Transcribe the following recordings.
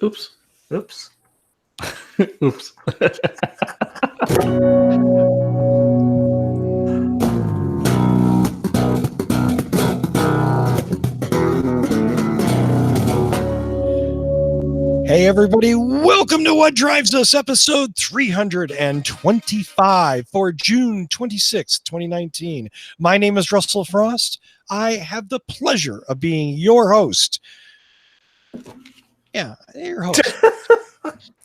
Oops. Oops. Oops. Hey, everybody. Welcome to What Drives Us, episode 325 for June 26th, 2019. My name is Russell Frost. I have the pleasure of being your host. Yeah, your host.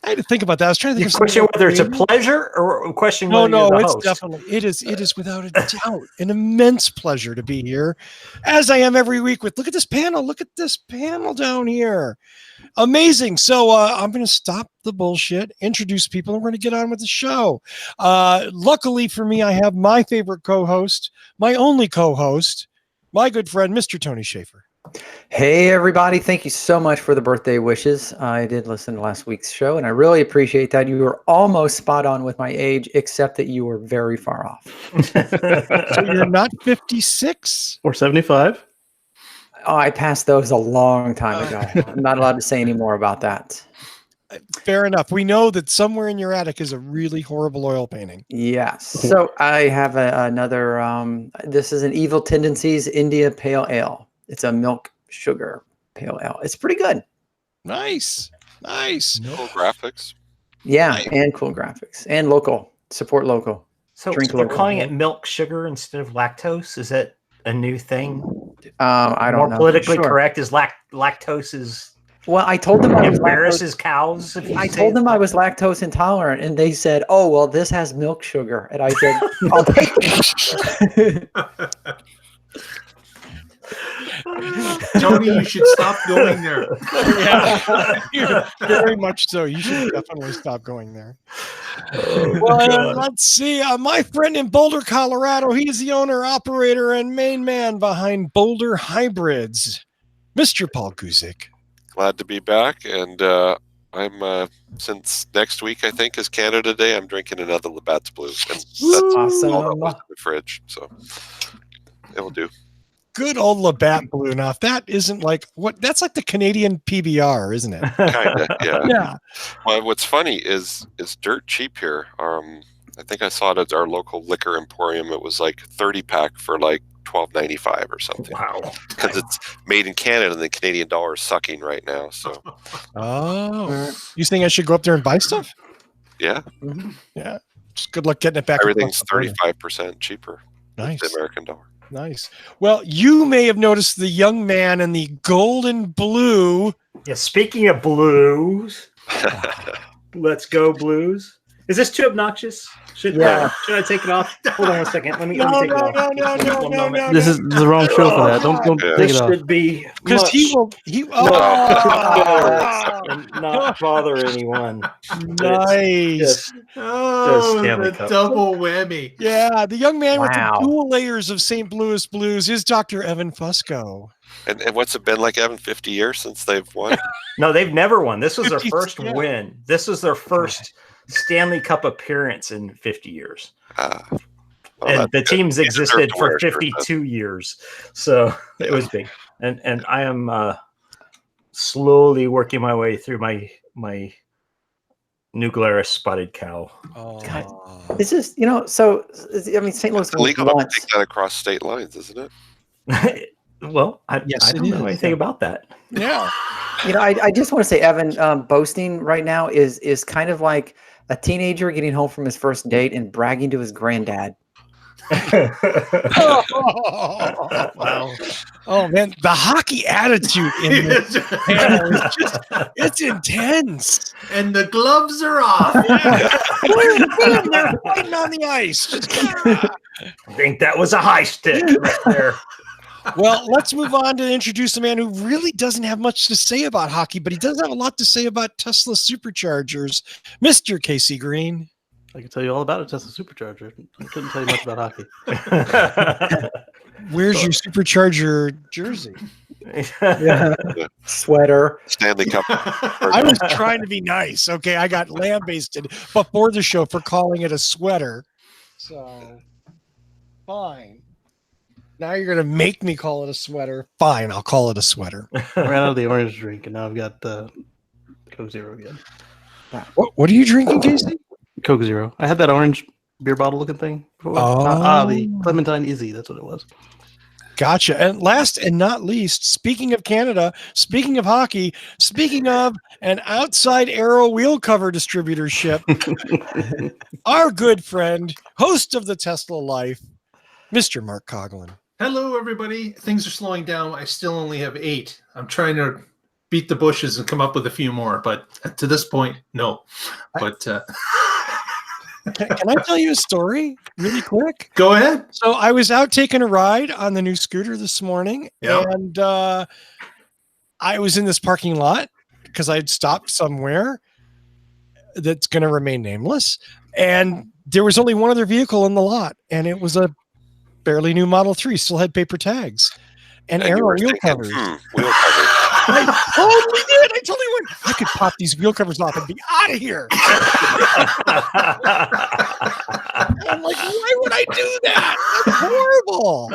I had to think about that. I was trying to think of question whether it's a creative. pleasure or a question No, whether you're the it's host. definitely, it is without a doubt an immense pleasure to be here, as I am every week with, look at this panel down here. Amazing. So I'm going to stop the bullshit, introduce people, and we're going to get on with the show. Luckily for me, I have my favorite co-host, my only co-host, my good friend, Mr. Tony Schaefer. Hey, everybody. Thank you so much for the birthday wishes. I did listen to last week's show, and I really appreciate that. You were almost spot on with my age, except that you were very far off. So you're not 56? Or 75? Oh, I passed those a long time ago. I'm not allowed to say any more about that. Fair enough. We know that somewhere in your attic is a really horrible oil painting. Yes. So I have another, this is an Evil Tendencies India Pale Ale. It's a milk sugar pale ale. It's pretty good. Nice. Cool graphics. Yeah, and cool graphics. And local. Support local. So Drink they're local. calling it milk sugar instead of lactose. Is that a new thing? I don't know. More politically Sure. correct is lactose is Well, I told them I was embarrasses cows. If you I say told them it's I was lactose intolerant, and they said, "Oh, well, this has milk sugar," and I said, "I'll take it." Tony, you should stop going there. Yeah, very much so. You should definitely stop going there. Well, let's see. My friend in Boulder, Colorado, he's the owner, operator, and main man behind Boulder Hybrids, Mr. Paul Guzik. Glad to be back, and I'm since next week I think is Canada Day. I'm drinking another Labatt's Blue, and that's Awesome. all that was in the fridge, so it'll do. Good old Labatt Blue. Now, if that isn't like what, that's like the Canadian PBR, isn't it? Kinda, yeah. Yeah. Well, what's funny is it's dirt cheap here. I think I saw it at our local liquor emporium. It was like 30-pack for like $12.95 or something. Wow. Because it's made in Canada and the Canadian dollar is sucking right now. So Oh, you think I should go up there and buy stuff? yeah, Yeah. Just good luck getting it back. everything's across the border. 35% cheaper. Nice. With the American dollar. Nice. Well, you may have noticed the young man in the gold and blue. Yeah, speaking of blues, let's go blues. Is this too obnoxious? Should I take it off? Hold on 1 second. Let me take it off. No. This is the wrong show for that. Don't Yeah. take This it off. should be Because he much and not bother anyone. Nice. Just Oh, Stanley the Cup. double whammy. Yeah, the young man with Wow. the dual layers of St. Louis Blues is Dr. Evan Fusco. And what's it been like, Evan? 50 years since they've won? No, they've never won. This was their 50, first yeah. win. This was their first Stanley Cup appearance in 50 years. Well, And that's the good. team's You deserve existed to for wear a shirt, 52 years. So it was big. And I am slowly working my way through my New Glarus spotted cow. God. This is, so, I mean, St. Louis It's illegal to once. take that across state lines, isn't it? Well, I Yes, don't it know is. anything about that. Yeah. I just want to say, Evan, boasting right now is kind of like a teenager getting home from his first date and bragging to his granddad. Wow. Oh man, the hockey attitude in this panel is just, it's intense. And the gloves are off. They're fighting on the ice. Just, I think that was a high stick right there. well, let's move on to introduce a man who really doesn't have much to say about hockey, but he does have a lot to say about Tesla superchargers, Mr. Casey Green. I can tell you all about a Tesla supercharger. I couldn't tell you much about hockey. Where's your supercharger jersey? Yeah. Sweater. Stanley Cup. I was trying to be nice. Okay, I got lambasted before the show for calling it a sweater. So, fine. Now you're going to make me call it a sweater. Fine, I'll call it a sweater. I ran out of the orange drink, and now I've got Coke Zero again. What are you drinking, Casey? Coke Zero. I had that orange beer bottle looking thing before. The Clementine Izzy. That's what it was. Gotcha. And last and not least, speaking of Canada, speaking of hockey, speaking of an outside Aero wheel cover distributorship, our good friend, host of the Tesla Life, Mr. Mark Coughlin. Hello, everybody. Things are slowing down. I still only have 8. I'm trying to beat the bushes and come up with a few more, but to this point, no. But Can I tell you a story really quick? go ahead. So I was out taking a ride on the new scooter this morning, and I was in this parking lot because I'd stopped somewhere that's going to remain nameless, and there was only one other vehicle in the lot, and it was a barely new Model 3, still had paper tags and Aero wheel covers. Wheel covers. I totally did. I totally went, I could pop these wheel covers off and be out of here. I'm like, why would I do that? That's horrible.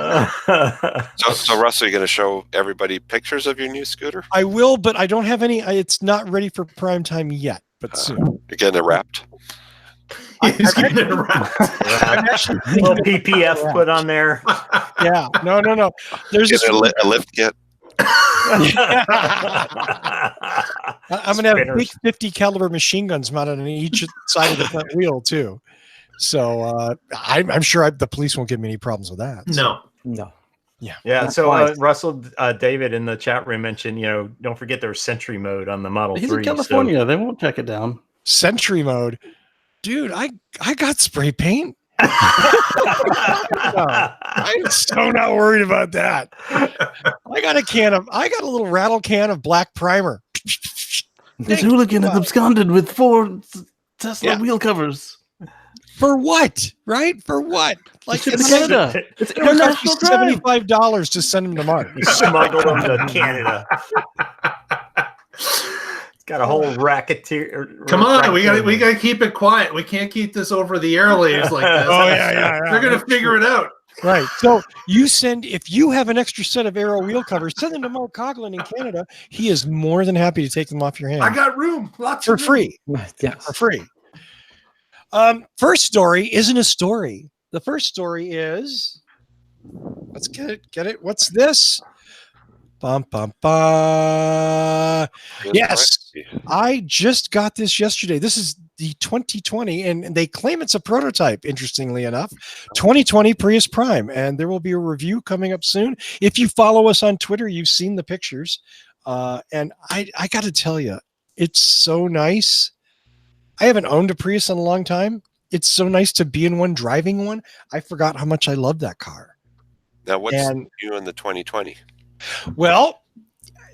So Russell, are you going to show everybody pictures of your new scooter? I will, but I don't have any. It's not ready for prime time yet, but soon. You're getting it wrapped? He's getting it around. I'm actually Little thinking PPF put on there. yeah. No. There's Get a lift kit? I'm going to have big 50 caliber machine guns mounted on each side of the front wheel too. So I'm sure the police won't give me any problems with that. No. Yeah. Yeah. So Russell, David in the chat room mentioned, don't forget there's Sentry mode on the Model 3. He's in California. They won't check it down. Sentry mode. Dude, I got spray paint. I'm so not worried about that. I got a little rattle can of black primer. This hooligan has absconded with 4 Tesla wheel covers. For what? Right? For what? Like it's Canada. It's international drive. $75 to send them to Mark. You smuggled them to Canada. Got a whole racketeer. Come on, we gotta keep it quiet. We can't keep this over the airwaves like this. Yeah. They're gonna figure it out. Right. So if you have an extra set of Aero wheel covers, send them to Mark Coughlin in Canada. He is more than happy to take them off your hands. I got room, lots for of room. free. Yes. For free. First story isn't a story. The first story is, let's get it. What's this? Bum, bum, bum. Yes, I just got this yesterday. This is the 2020, and they claim it's a prototype, interestingly enough. 2020 Prius Prime, and there will be a review coming up soon. If you follow us on Twitter, you've seen the pictures. And I got to tell you, it's so nice. I haven't owned a Prius in a long time. It's so nice to be in one, driving one. I forgot how much I love that car. Now, what's new in the 2020? Well,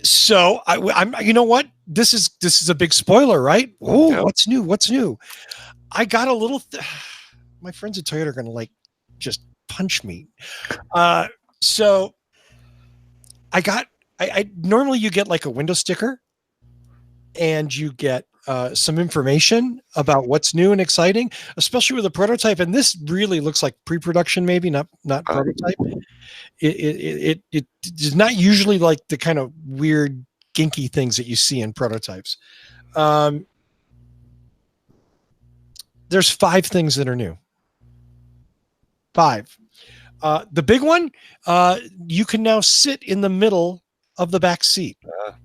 so I'm. You know what? This is a big spoiler, right? Oh, yeah. What's new? What's new? I got a little. My friends at Toyota are going to just punch me. So I normally you get like a window sticker, and you get some information about what's new and exciting, especially with a prototype. And this really looks like pre-production, maybe not prototype. It is not usually like the kind of weird ginky things that you see in prototypes. There's 5 things that are new. 5. The big one, you can now sit in the middle of the back seat.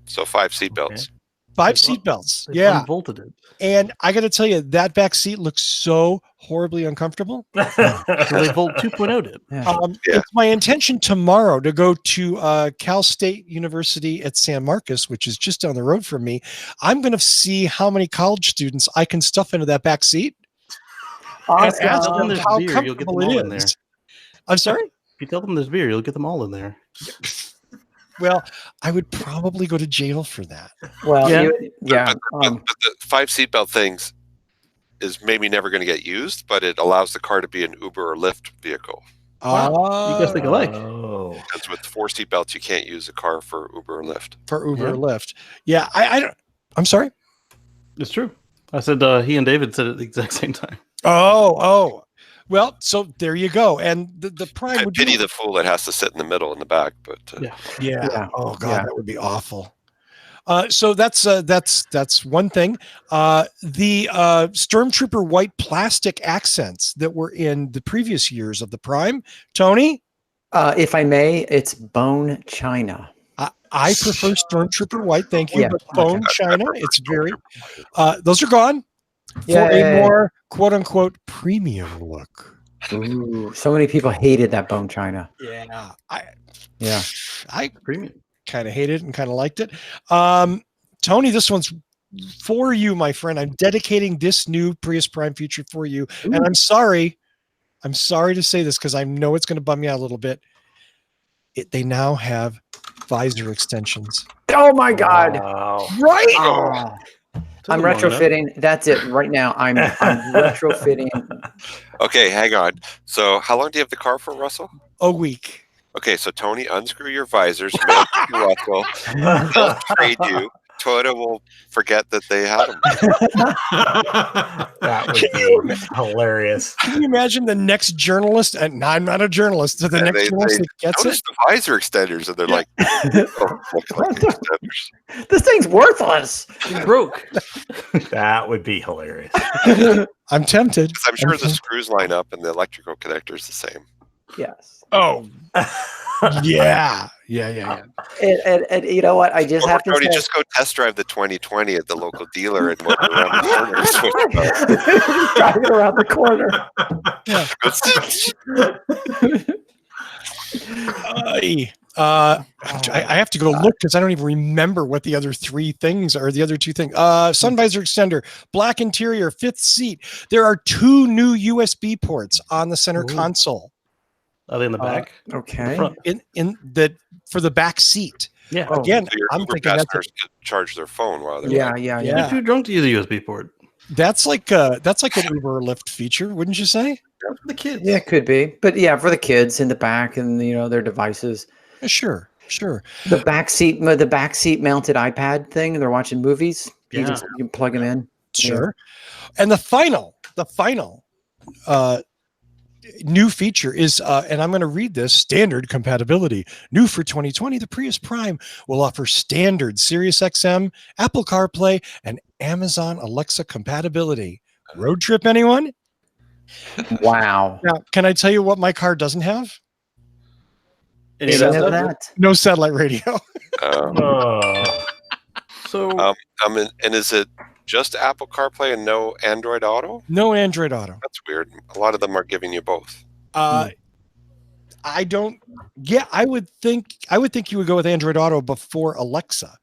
So 5 seatbelts. Okay. 5 seatbelts. Yeah. Unbolted it. And I got to tell you, that back seat looks so horribly uncomfortable. So they Volt 2.0'd it. It's my intention tomorrow to go to Cal State University at San Marcos, which is just down the road from me. I'm going to see how many college students I can stuff into that back seat. Ask them there's beer, you'll get them all in there. I'm sorry? If you tell them there's beer, you'll get them all in there. Well, I would probably go to jail for that. Well, But the 5 seatbelt things is maybe never going to get used, but it allows the car to be an Uber or Lyft vehicle. You guys think alike. Because with 4 seatbelts, you can't use a car for Uber or Lyft. For Uber or Lyft. Yeah, I don't. I'm sorry? It's true. I said he and David said it at the exact same time. Oh. Well, so there you go. And the Prime I would pity the fool that has to sit in the middle in the back, but yeah. Oh God, that would be awful. So that's one thing. The Stormtrooper white plastic accents that were in the previous years of the Prime. Tony, If I may, it's bone china. I prefer Stormtrooper white. Thank you, Yeah, but bone I china. prefer It's very. Stormtrooper. Those are gone for Yay. a more quote unquote premium look. Ooh, so many people hated that bone china. Yeah, Yeah. I Premium. kind of hated it and kind of liked it. Tony, this one's for you, my friend. I'm dedicating this new Prius Prime feature for you. And I'm sorry to say this because I know it's going to bum you out a little bit. They now have visor extensions. Oh my God. Wow. Right? Oh. I'm Took 'em long enough. retrofitting. That's it. Right now, I'm retrofitting. Okay, hang on. So how long do you have the car for, Russell? A week. Okay, so Tony, unscrew your visors, mail them to Russell. He'll trade you. Toyota will forget that they had them. That would be hilarious. Can you imagine the next journalist? And I'm not a journalist. The And next journalist that gets notice it. the visor extenders, and they're like, oh, look like the extenders. This thing's worthless. It broke. That would be hilarious. I'm tempted. 'Cause I'm sure the screws line up and the electrical connector is the same. Yes. Oh, yeah. And you know what? I just Or have to Tony, say. just go test drive the 2020 at the local dealer and walk around the corner. Driving around the corner. I have to go look because I don't even remember what the other three things are. The other two things: sun visor extender, black interior, fifth seat. There are 2 new USB ports on the center console. Are they in the back? Okay. Front. In the for the back seat. Yeah. Oh, Again, So your I'm Uber thinking that's passengers can charge their phone while they're Yeah, like, yeah. Yeah. You're too drunk to use a USB port. that's like an Uber or Lyft feature, wouldn't you say? That's for the kids. Yeah, it could be. But yeah, for the kids in the back and their devices. Sure. The back seat mounted iPad thing. They're watching movies. You Yeah. can plug them in. Sure. And the final new feature is, and I'm going to read this, standard compatibility. New for 2020, the Prius Prime will offer standard Sirius XM, Apple CarPlay, and Amazon Alexa compatibility. Road trip, anyone? Wow. Now, can I tell you what my car doesn't have? Any of None that of stuff? that. No satellite radio. Oh. So and is it just Apple CarPlay and no Android Auto? No Android Auto. That's weird. A lot of them are giving you both. I don't. Yeah, I would think you would go with Android Auto before Alexa.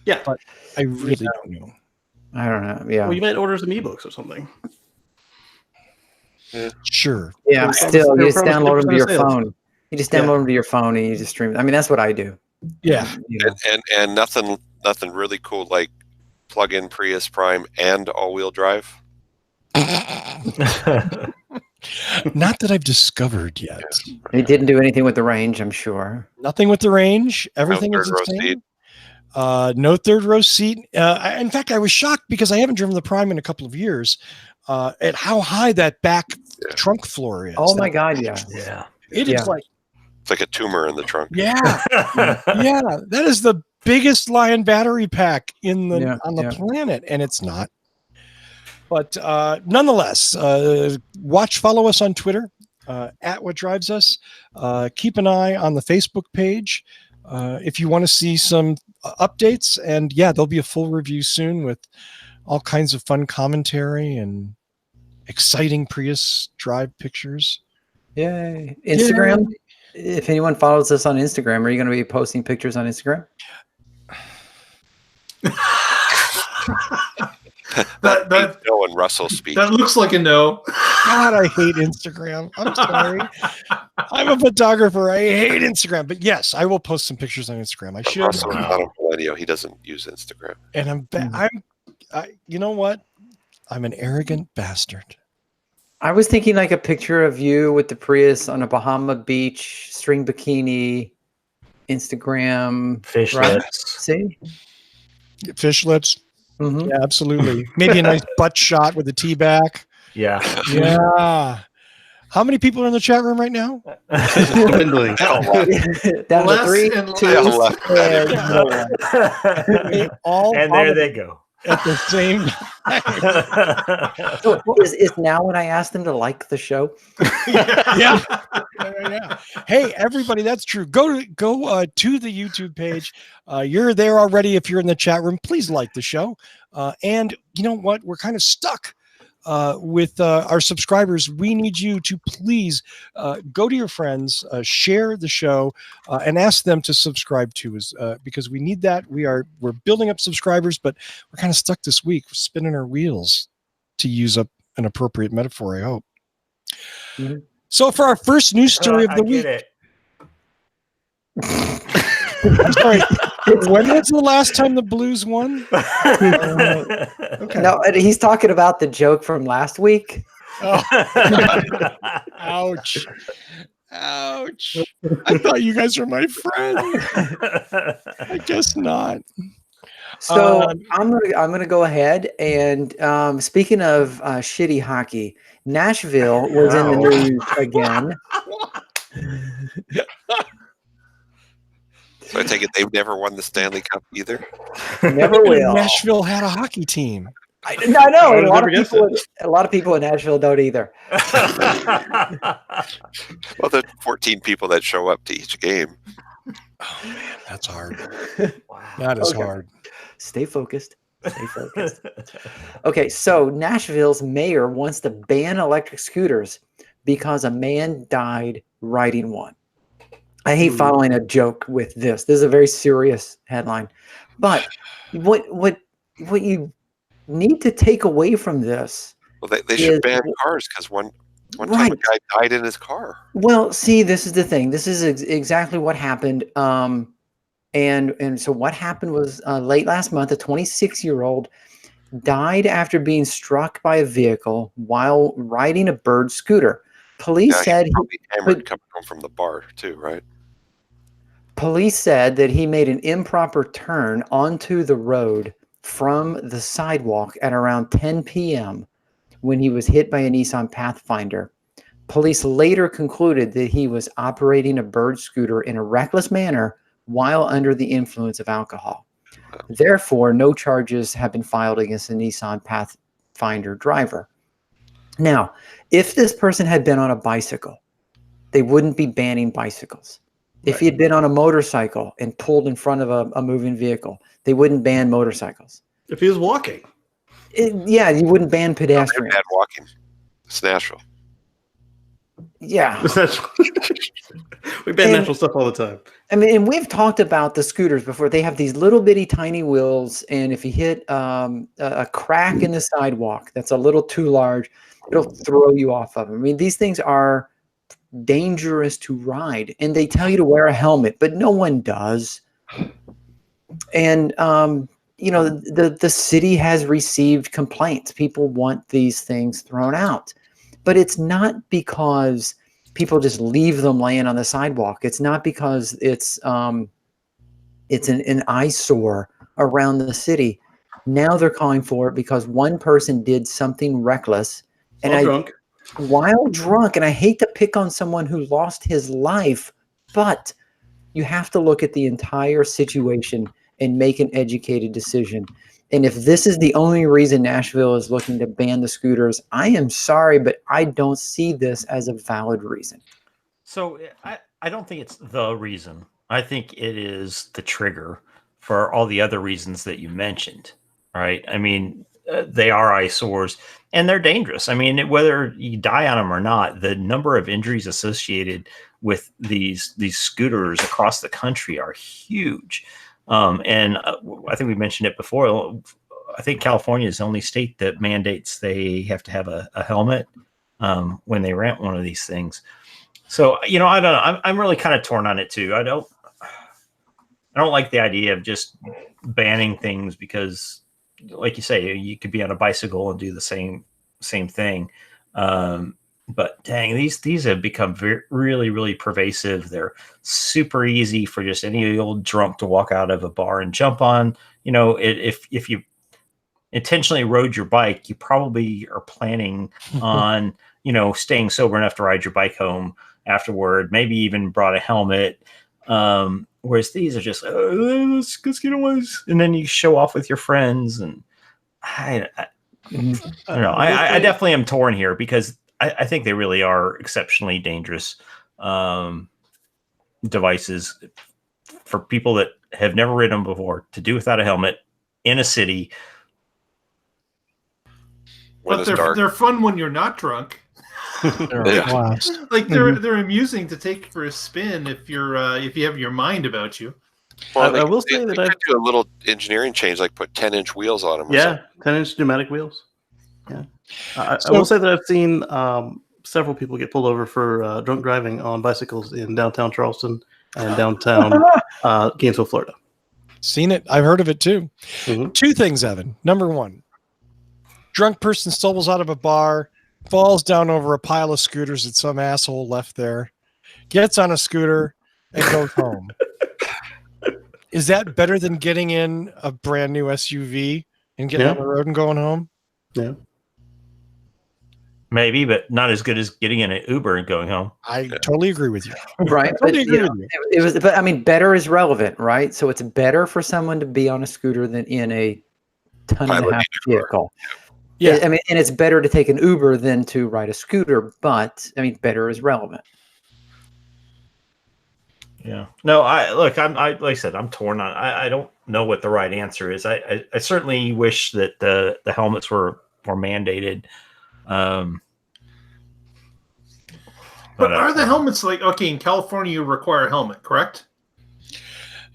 yeah. But I really don't know. I don't know. Yeah. Well, you might order some ebooks or something. Sure. Yeah. They Still, were you just promised download them to your 50% sales. phone. You just download them to your phone and you just stream. I mean, that's what I do. Yeah. You know. And nothing really cool like plug-in Prius Prime and all-wheel drive. Not that I've discovered yet. Yeah. It didn't do anything with the range, I'm sure. Nothing with the range. Everything No is the third row same. seat. No third row seat. In fact, I was shocked because I haven't driven the Prime in a couple of years at how high that back trunk floor is. Oh my God, yeah. Yeah. It is Yeah. like, It's like a tumor in the trunk. yeah, that is the biggest Lion battery pack on the planet, and it's not. But nonetheless, follow us on Twitter at What Drives Us. Keep an eye on the Facebook page if you want to see some updates. And yeah, there'll be a full review soon with all kinds of fun commentary and exciting Prius drive pictures. Yay. Instagram. If anyone follows us on Instagram, are you going to be posting pictures on Instagram? That No, and Russell speaks. that looks like a no. God, I hate Instagram. I'm sorry. I'm a photographer. I hate Instagram. But yes, I will post some pictures on Instagram. I should. Russell is not a millennial. He doesn't use Instagram. And you know what? I'm an arrogant bastard. I was thinking like a picture of you with the Prius on a Bahama beach, string bikini, Instagram. Fish Right. lips. See? Fish lips. Mhm. Yeah, absolutely. Maybe a nice butt shot with a tea back. Yeah. Yeah. How many people are in the chat room right now? Dwindling. Down to Less 3, and 2, less. and no one. They all And there they go. at the same time. So is now when I asked them to like the show? Yeah. Hey, everybody, that's true. Go to the YouTube page. You're there already. If you're in the chat room, please like the show. And you know what? We're kind of stuck with our subscribers. We need you to please go to your friends, share the show, and ask them to subscribe to us because we need that. We're building up subscribers, but we're kind of stuck this week. We're spinning our wheels, to use up an appropriate metaphor, I hope. Mhm. So for our first news story of the week, I'm sorry. When was the last time the Blues won? Okay. No, he's talking about the joke from last week. Oh. Ouch. Ouch. I thought you guys were my friend. I guess not. So I'm gonna go ahead and speaking of shitty hockey, Nashville was in the news again. So I take it they've never won the Stanley Cup either. Never will. Nashville had a hockey team. I know. would A lot never of guess people. A lot of people in Nashville don't either. Well, the 14 people that show up to each game. Oh man, that's hard. That is hard. Stay focused. Stay focused. Okay, so Nashville's mayor wants to ban electric scooters because a man died riding one. I hate following a joke with this. This is a very serious headline. But what you need to take away from this? Well, they should ban cars because one time a guy died in his car. Well, see, this is the thing. This is exactly what happened. And so what happened was late last month, a 26-year-old died after being struck by a vehicle while riding a bird scooter. Police said he probably hammered coming home from the bar too, right? Police said that he made an improper turn onto the road from the sidewalk at around 10 p.m. when he was hit by a Nissan Pathfinder. Police later concluded that he was operating a bird scooter in a reckless manner while under the influence of alcohol. Therefore, no charges have been filed against the Nissan Pathfinder driver. Now, if this person had been on a bicycle, they wouldn't be banning bicycles. If he had been on a motorcycle and pulled in front of a moving vehicle, they wouldn't ban motorcycles. If he was walking. Yeah, you wouldn't ban pedestrians. Bad walking. It's Nashville. Yeah. We ban natural stuff all the time. I mean, and we've talked about the scooters before. They have these little bitty tiny wheels, and if you hit a crack in the sidewalk that's a little too large, it'll throw you off of them. I mean, these things are dangerous to ride, and they tell you to wear a helmet, but no one does. And you know, the city has received complaints. People want these things thrown out, but it's not because people just leave them laying on the sidewalk. It's not because it's an eyesore around the city. Now they're calling for it because one person did something reckless while drunk. And I hate to pick on someone who lost his life, but you have to look at the entire situation and make an educated decision. And if this is the only reason Nashville is looking to ban the scooters, I am sorry, but I don't see this as a valid reason. So I don't think it's the reason. I think it is the trigger for all the other reasons that you mentioned, right? I mean, they are eyesores and they're dangerous. I mean, whether you die on them or not, the number of injuries associated with these scooters across the country are huge. And I think we mentioned it before. I think California is the only state that mandates they have to have a helmet when they rent one of these things. So, you know, I don't know. I'm really kind of torn on it too. I don't like the idea of just banning things because, like you say, you could be on a bicycle and do the same thing. But dang, these have become really, really pervasive. They're super easy for just any old drunk to walk out of a bar and jump on. You know, if you intentionally rode your bike, you probably are planning on, staying sober enough to ride your bike home afterward, maybe even brought a helmet. Whereas these are just, let's get away. And then you show off with your friends. And I don't know. I definitely am torn here because I think they really are exceptionally dangerous devices for people that have never ridden them before to do without a helmet in a city. But they're fun when you're not drunk. Like they're amusing to take for a spin if you have your mind about you. Well, I will say that I do a little engineering change, like put 10-inch wheels on them. Yeah, 10-inch pneumatic wheels. Yeah, I will say that I've seen several people get pulled over for drunk driving on bicycles in downtown Charleston and downtown Gainesville, Florida. Seen it. I've heard of it too. Mm-hmm. Two things, Evan. Number one, drunk person stumbles out of a bar, falls down over a pile of scooters that some asshole left there, gets on a scooter, and goes home. Is that better than getting in a brand new SUV and getting on the road and going home? Yeah. Maybe, but not as good as getting in an Uber and going home. I totally agree with you. Right. Totally agree with you. It was, but I mean, better is relevant, right? So it's better for someone to be on a scooter than in a ton and a half vehicle. Yeah. I mean, and it's better to take an Uber than to ride a scooter, but I mean, better is relevant. Yeah. No, like I said, I'm torn on. I don't know what the right answer is. I certainly wish that the helmets were mandated. But are the helmets in California you require a helmet, correct?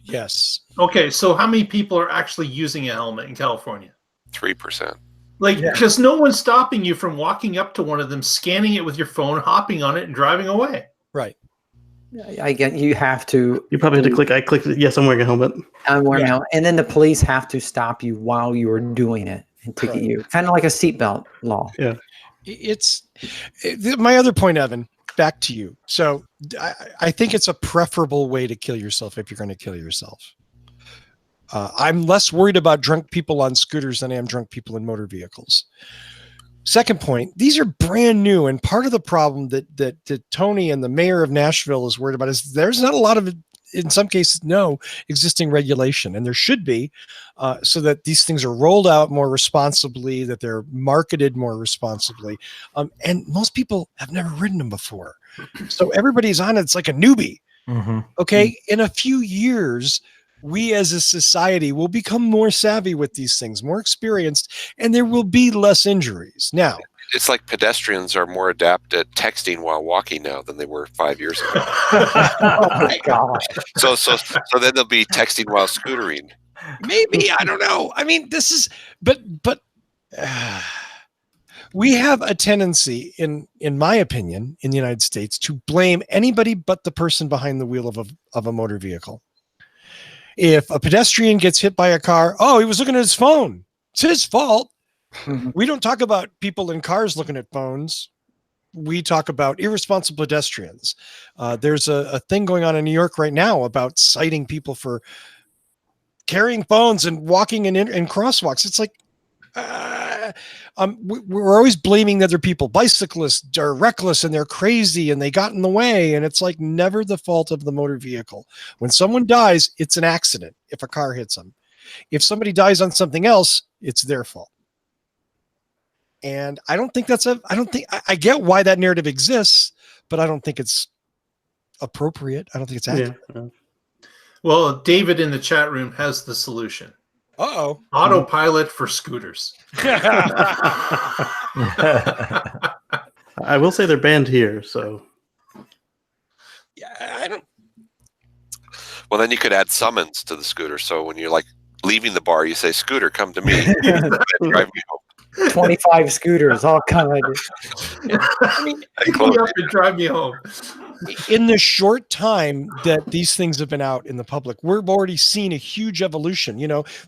Yes. Okay, so how many people are actually using a helmet in California? 3%. Because no one's stopping you from walking up to one of them, scanning it with your phone, hopping on it, and driving away. Right. I get you have to. You probably have to click. I clicked. Yes, I'm wearing a helmet. I'm wearing a helmet, and then the police have to stop you while you are doing it and ticket you, kind of like a seatbelt law. Yeah. It's my other point, Evan. Back to you. So I think it's a preferable way to kill yourself if you're going to kill yourself. I'm less worried about drunk people on scooters than I am drunk people in motor vehicles. Second point, these are brand new. And part of the problem that Tony and the mayor of Nashville is worried about is there's not a lot of, in some cases, no existing regulation. And there should be, so that these things are rolled out more responsibly, that they're marketed more responsibly. And most people have never ridden them before. So everybody's on it. It's like a newbie. Mm-hmm. Okay. In a few years, we as a society will become more savvy with these things, more experienced, and there will be less injuries. Now, it's like pedestrians are more adept at texting while walking now than they were 5 years ago. Oh my gosh. So then they'll be texting while scootering. Maybe, I don't know. I mean, this is, but we have a tendency, in my opinion, in the United States, to blame anybody but the person behind the wheel of a motor vehicle. If a pedestrian gets hit by a car, he was looking at his phone. It's his fault. Mm-hmm. We don't talk about people in cars looking at phones. We talk about irresponsible pedestrians. There's a thing going on in New York right now about citing people for carrying phones and walking in crosswalks. It's like, we're always blaming other people. Bicyclists are reckless and they're crazy and they got in the way. And it's like never the fault of the motor vehicle. When someone dies, it's an accident if a car hits them. If somebody dies on something else, it's their fault. And I don't think I get why that narrative exists, but I don't think it's appropriate. I don't think it's accurate. Yeah. Well, David in the chat room has the solution. Uh-oh. Autopilot for scooters. I will say they're banned here, so. Yeah, I don't. Well, then you could add summons to the scooter. So when you're leaving the bar, you say, "Scooter, come to me." Drive me home. 25 scooters, all coming. I mean, pick me up and drive me home. In the short time that these things have been out in the public, we've already seen a huge evolution,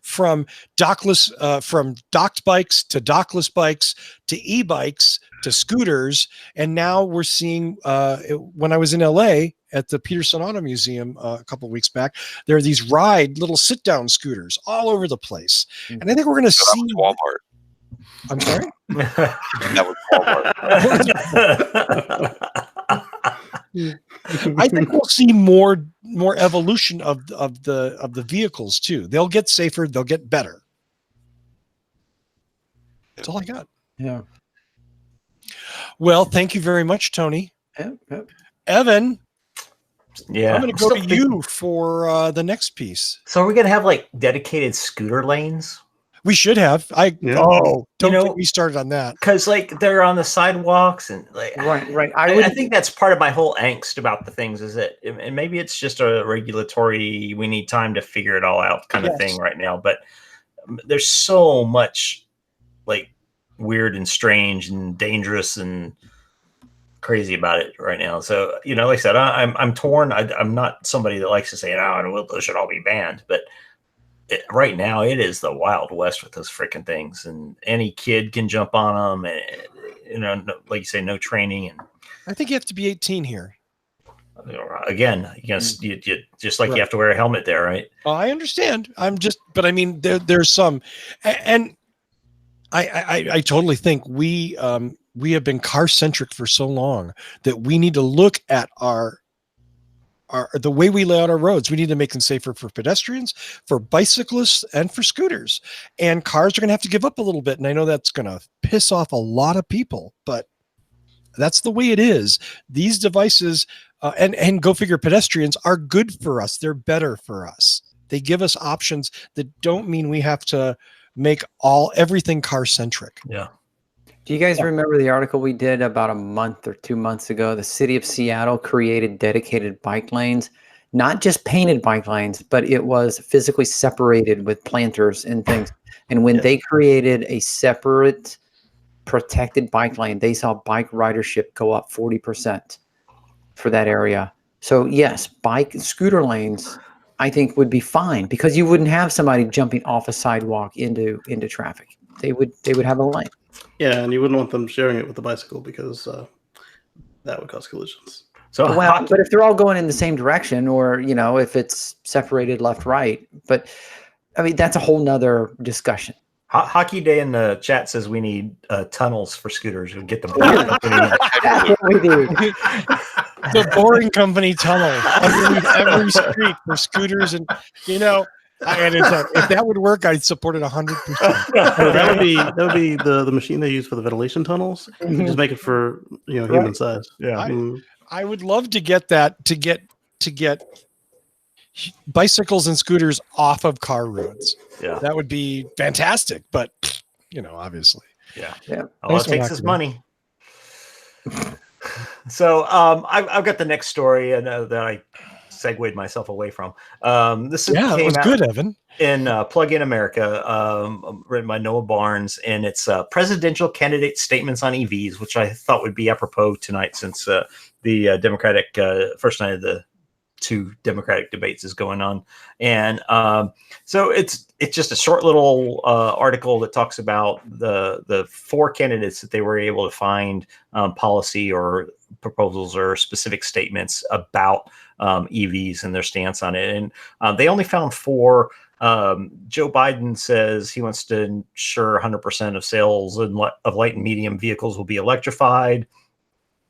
from from docked bikes to dockless bikes to e-bikes to scooters. And now we're seeing, when I was in LA at the Peterson Auto Museum a couple of weeks back. There are these little sit-down scooters all over the place. And I think we're going to So see... that was Walmart. I'm sorry? That was Walmart. I think we'll see more evolution of the vehicles too. They'll get safer. They'll get better. That's all I got. Yeah. Well, thank you very much, Tony. Yep. Evan, Yeah. I'm going to go to you for the next piece. So are we going to have like dedicated scooter lanes? We should have. Don't get me started on that. Because like they're on the sidewalks and like Right. I think that's part of my whole angst about the things is that, and maybe it's just a regulatory, we need time to figure it all out kind of thing right now. But there's so much like weird and strange and dangerous and crazy about it right now. So, like I said, I'm torn. I'm not somebody that likes to say, no, those should all be banned. But right now, it is the Wild West with those freaking things. And any kid can jump on them. And, like you say, no training. And I think you have to be 18 here. Again, you just like you have to wear a helmet there, right? Oh, I understand. But I mean, there's some, and I totally think we have been car centric for so long that we need to look at the way we lay out our roads. We need to make them safer for pedestrians, for bicyclists, and for scooters. And cars are going to have to give up a little bit. And I know that's going to piss off a lot of people, but that's the way it is. These devices, and go figure, pedestrians are good for us. They're better for us. They give us options that don't mean we have to make everything car centric. Yeah. Do you guys remember the article we did about a month or 2 months ago? The city of Seattle created dedicated bike lanes, not just painted bike lanes, but it was physically separated with planters and things. And when they created a separate protected bike lane, they saw bike ridership go up 40% for that area. So yes, bike and scooter lanes, I think, would be fine because you wouldn't have somebody jumping off a sidewalk into traffic. They would have a lane. Yeah, and you wouldn't want them sharing it with the bicycle because that would cause collisions. So, but if they're all going in the same direction, or if it's separated left, right, but I mean that's a whole nother discussion. Hockey Day in the chat says we need tunnels for scooters. We get the boring company. That's what we do. The Boring Company tunnel underneath every street for scooters, and if that would work, I'd support it 100%. That would be the machine they use for the ventilation tunnels. You just make it for human size. Yeah, I would love to get that to get bicycles and scooters off of car roads. Yeah, that would be fantastic. But obviously, yeah. All it takes is money. So I've got the next story that I segued myself away from. This came out good, Evan. In Plug-in America, written by Noah Barnes, and it's presidential candidate statements on EVs, which I thought would be apropos tonight since the Democratic first night of the 2 Democratic debates is going on. And so it's just a short little article that talks about the 4 candidates that they were able to find policy or proposals or specific statements about EVs and their stance on it. And they only found 4. Joe Biden says he wants to ensure 100% of sales of light and medium vehicles will be electrified.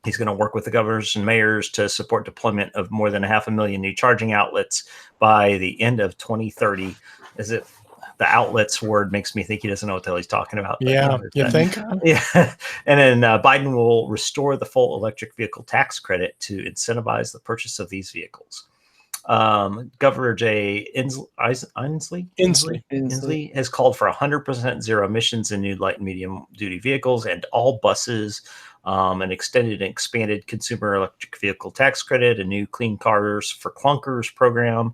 He's going to work with the governors and mayors to support deployment of more than 500,000 new charging outlets by the end of 2030. As if the outlets word makes me think he doesn't know what the hell he's talking about. Yeah, you think? Yeah. And then Biden will restore the full electric vehicle tax credit to incentivize the purchase of these vehicles. Governor Jay Inslee has called for 100% zero emissions in new light and medium duty vehicles and all buses, an extended and expanded consumer electric vehicle tax credit, a new clean cars for clunkers program,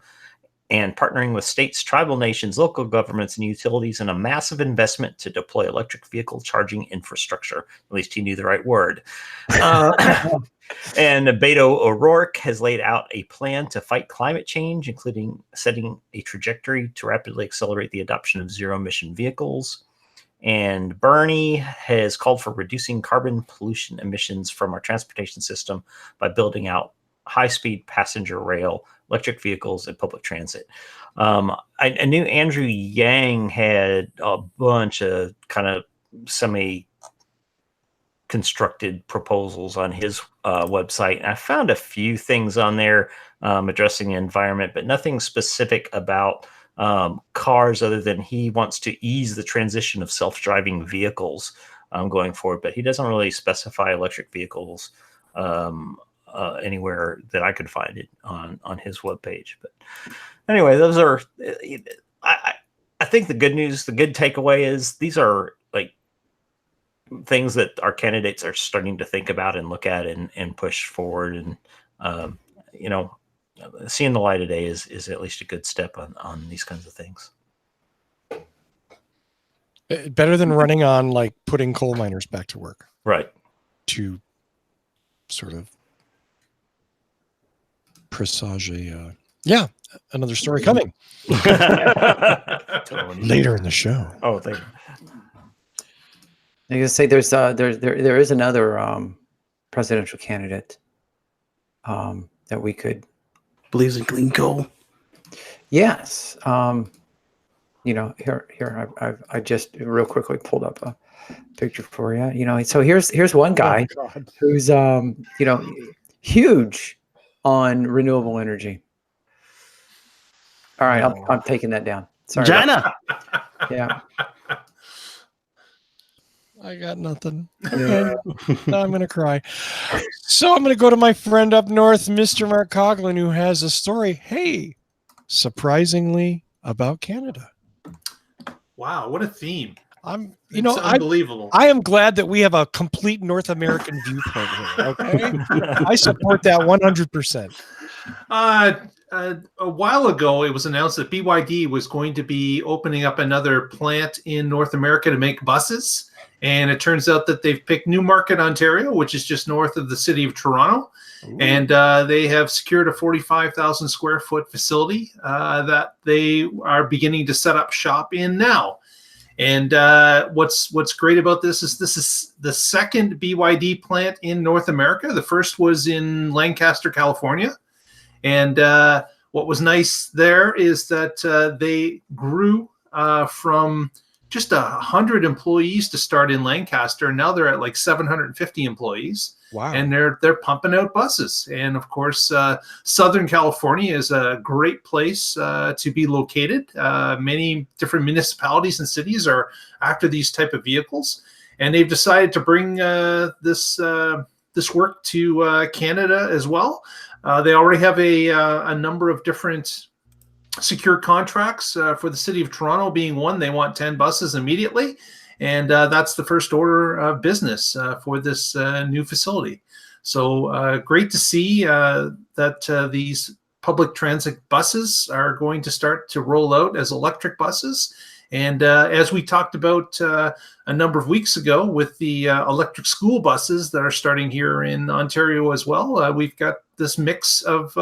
and partnering with states, tribal nations, local governments, and utilities in a massive investment to deploy electric vehicle charging infrastructure. At least he knew the right word. And Beto O'Rourke has laid out a plan to fight climate change, including setting a trajectory to rapidly accelerate the adoption of zero-emission vehicles. And Bernie has called for reducing carbon pollution emissions from our transportation system by building out high-speed passenger rail, electric vehicles, and public transit. I knew Andrew Yang had a bunch of kind of semi-constructed proposals on his website. And I found a few things on there addressing the environment, but nothing specific about cars other than he wants to ease the transition of self-driving vehicles going forward. But he doesn't really specify electric vehicles anywhere that I could find it on his webpage. But anyway, those are, I think the good news, the good takeaway is these are like things that our candidates are starting to think about and look at and push forward. And, seeing the light of day is at least a good step on these kinds of things. Better than running on like putting coal miners back to work. Right. To sort of presage another story coming later in the show. Oh, thank you. I was gonna say there is another presidential candidate that we could believes in clean coal. Yes. Here I just real quickly pulled up a picture for you. So here's one guy who's huge on renewable energy. All right, I'm taking that down. Sorry. China. Yeah. I got nothing. Okay. Now I'm going to cry. So I'm going to go to my friend up north, Mr. Mark Coughlin, who has a story, hey, surprisingly, about Canada. Wow, what a theme. It's unbelievable. I am glad that we have a complete North American viewpoint here, okay? I support that 100%. A while ago, it was announced that BYD was going to be opening up another plant in North America to make buses. And it turns out that they've picked Newmarket, Ontario, which is just north of the city of Toronto. Ooh. And they have secured a 45,000 square foot facility that they are beginning to set up shop in now. And what's great about this is the second BYD plant in North America. The first was in Lancaster, California. And what was nice there is that they grew from just 100 employees to start in Lancaster. Now they're at like 750 employees. Wow. And they're pumping out buses. And of course, Southern California is a great place to be located. Many different municipalities and cities are after these type of vehicles. And they've decided to bring this work to Canada as well. They already have a number of different secure contracts for the city of Toronto being one. They want 10 buses immediately. And that's the first order of business for this new facility. So great to see that these public transit buses are going to start to roll out as electric buses. And as we talked about a number of weeks ago with the electric school buses that are starting here in Ontario as well, we've got this mix of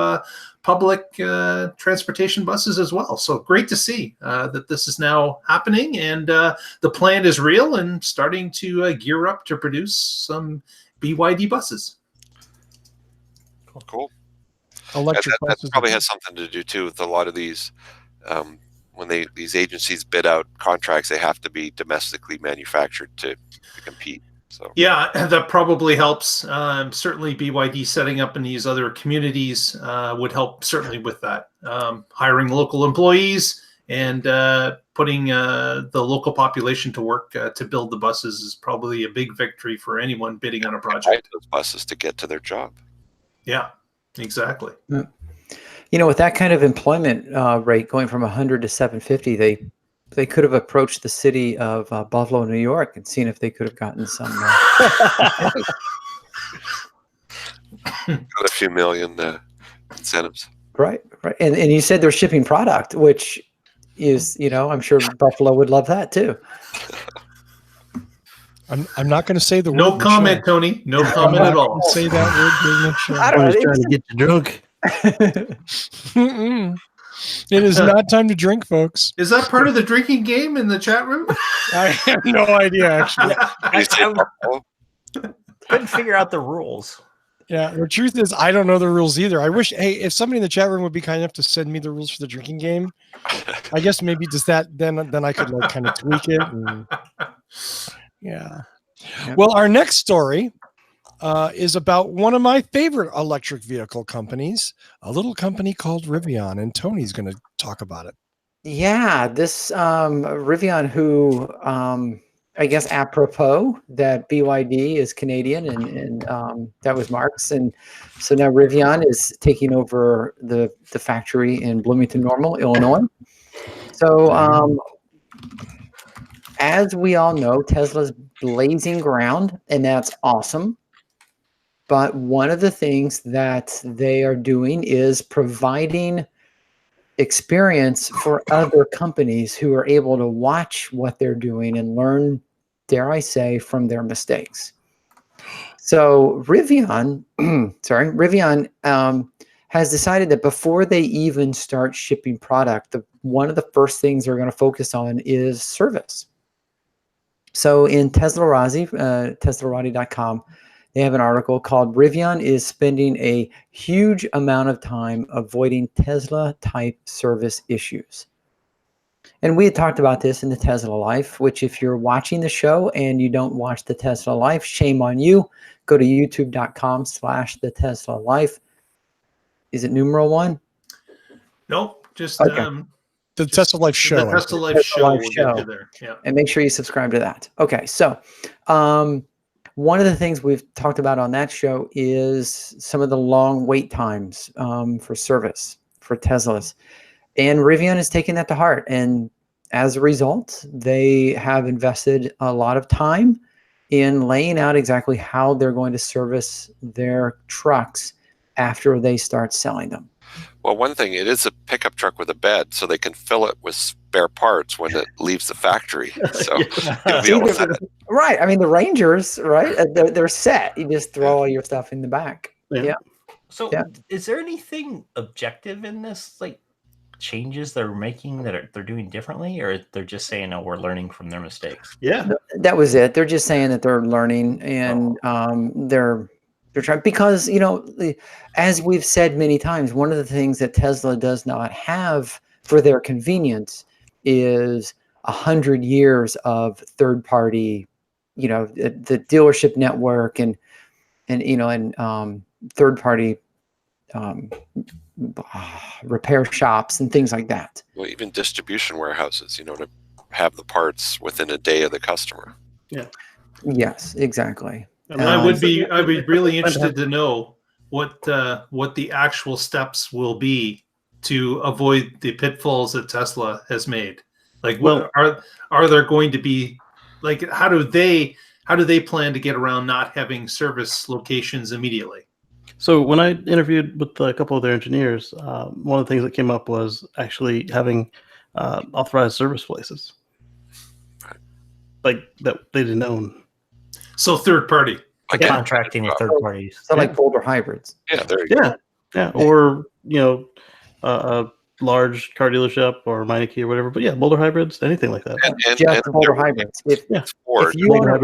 public transportation buses as well. So great to see that this is now happening, and the plan is real and starting to gear up to produce some BYD buses. Cool. Electric that buses probably has something to do too with a lot of these. When these agencies bid out contracts, they have to be domestically manufactured to compete. So yeah, that probably helps. Certainly BYD setting up in these other communities would help certainly with that. Hiring local employees and putting the local population to work to build the buses is probably a big victory for anyone bidding on a project. Those buses to get to their job. Yeah, exactly. With that kind of employment rate going from 100 to 750, they could have approached the city of Buffalo, New York, and seen if they could have gotten some. Got a few million incentives. Right. And you said they're shipping product, which is, I'm sure Buffalo would love that too. I'm not going to say the word. No comment, Tony. No comment at all. Say that word during the show. I was trying to get you drunk. It is not time to drink, folks. Is that part of the drinking game in the chat room? I have no idea, actually. I couldn't figure out the rules. Yeah, the truth is, I don't know the rules either. I wish, hey, if somebody in the chat room would be kind enough to send me the rules for the drinking game, I guess maybe does that then I could like kind of tweak it. And, yeah. Yep. Well, our next story is about one of my favorite electric vehicle companies, a little company called Rivian, and Tony's going to talk about it. Yeah, this Rivian, who I guess apropos that BYD is Canadian and that was Mark's, and so now Rivian is taking over the factory in Bloomington Normal, Illinois. So as we all know, Tesla's blazing ground, and that's awesome. But one of the things that they are doing is providing experience for other companies who are able to watch what they're doing and learn, dare I say, from their mistakes. So Rivian, has decided that before they even start shipping product, one of the first things they're going to focus on is service. So in Teslarati, Teslarati.com, they have an article called Rivian is spending a huge amount of time avoiding Tesla-type service issues. And we had talked about this in the Tesla Life, which if you're watching the show and you don't watch the Tesla Life, shame on you. Go to youtube.com/the Tesla Life. Is it numeral 1? Nope, just Okay. The Tesla Life show. The Tesla Life show will get you there. Yeah. And make sure you subscribe to that. Okay, so one of the things we've talked about on that show is some of the long wait times for service for Teslas. And Rivian is taking that to heart. And as a result, they have invested a lot of time in laying out exactly how they're going to service their trucks after they start selling them. Well, one thing, it is a pickup truck with a bed, so they can fill it with spare parts when it leaves the factory. So you'll be able to. Right. I mean, the Rangers, right? They're set. You just throw all your stuff in the back. Yeah. So is there anything objective in this, like changes they're making that they're doing differently, or they're just saying, oh, we're learning from their mistakes? Yeah. That was it. They're just saying that they're learning and they're trying, because, as we've said many times, one of the things that Tesla does not have for their convenience is 100 years of third party, the dealership network and third party repair shops and things like that. Well, even distribution warehouses, to have the parts within a day of the customer. Yeah. Yes, exactly. And I'd be really interested to know what the actual steps will be to avoid the pitfalls that Tesla has made. Like, what are there going to be, like, how do they plan to get around not having service locations immediately? So when I interviewed with a couple of their engineers, one of the things that came up was actually having authorized service places, like that they didn't own. So third party. Contracting with third parties. So like Boulder Hybrids. Yeah, there you go. Yeah. Or, a large car dealership or Meineke or whatever. But yeah, Boulder Hybrids, anything like that. Just Boulder Hybrids. If you own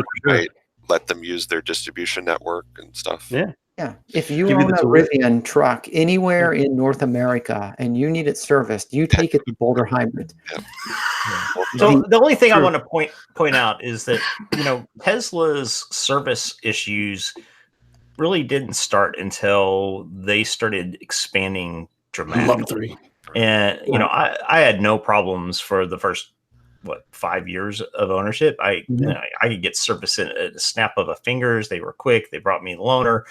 let them use their distribution network and stuff. Yeah. Yeah. If you own a Rivian truck anywhere in North America and you need it serviced, you take it to Boulder Hybrid. Yeah. So the only thing I want to point out is that, Tesla's service issues really didn't start until they started expanding dramatically. And, I had no problems for the first 5 years of ownership. I could get service in a snap of a fingers. They were quick. They brought me the loaner.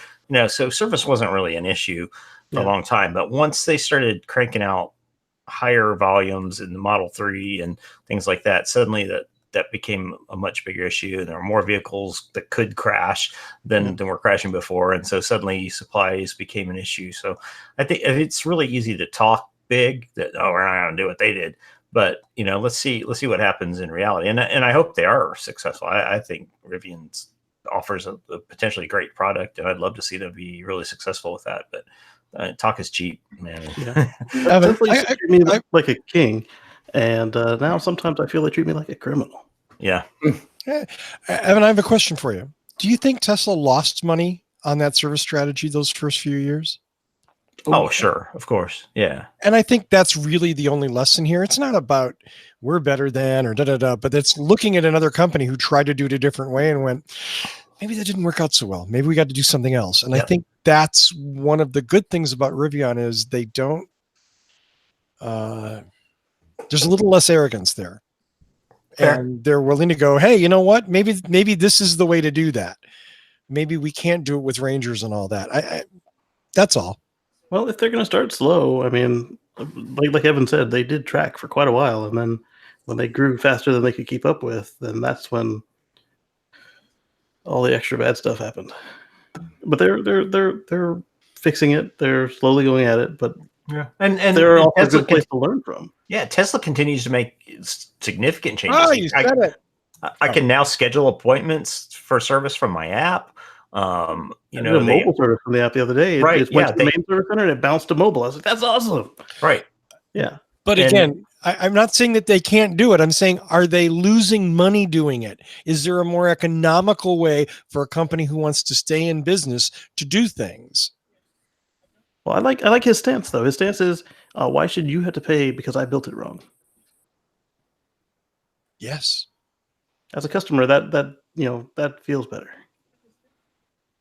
So service wasn't really an issue for a long time. But once they started cranking out higher volumes in the Model 3 and things like that, suddenly that became a much bigger issue. And there were more vehicles that could crash than were crashing before. And so suddenly supplies became an issue. So I think it's really easy to talk big that, we're not going to do what they did. But let's see what happens in reality, and I hope they are successful. I think Rivian offers a potentially great product, and I'd love to see them be really successful with that. But talk is cheap, man. Yeah. Definitely treat me like a king, and now sometimes I feel they treat me like a criminal. Yeah. Evan, I have a question for you. Do you think Tesla lost money on that service strategy those first few years? Oh, sure. Of course. Yeah. And I think that's really the only lesson here. It's not about we're better than or da-da-da, but it's looking at another company who tried to do it a different way and went, maybe that didn't work out so well. Maybe we got to do something else. And I think that's one of the good things about Rivian is they don't, there's a little less arrogance there. Fair. And they're willing to go, hey, you know what? Maybe this is the way to do that. Maybe we can't do it with Rangers and all that. That's all. Well, if they're going to start slow, I mean, like Evan said, they did track for quite a while, and then when they grew faster than they could keep up with, then that's when all the extra bad stuff happened. But they're fixing it. They're slowly going at it, but and they're also a Tesla good place to learn from. Yeah, Tesla continues to make significant changes. Oh, you said it. I can now schedule appointments for service from my app. You know, mobile service from the app the other day. Right, It went to the main service center and it bounced to mobile. I was like, that's awesome. Right. Yeah. But again, I'm not saying that they can't do it. I'm saying, are they losing money doing it? Is there a more economical way for a company who wants to stay in business to do things? Well, I like his stance though. His stance is, why should you have to pay because I built it wrong? Yes. As a customer, that feels better.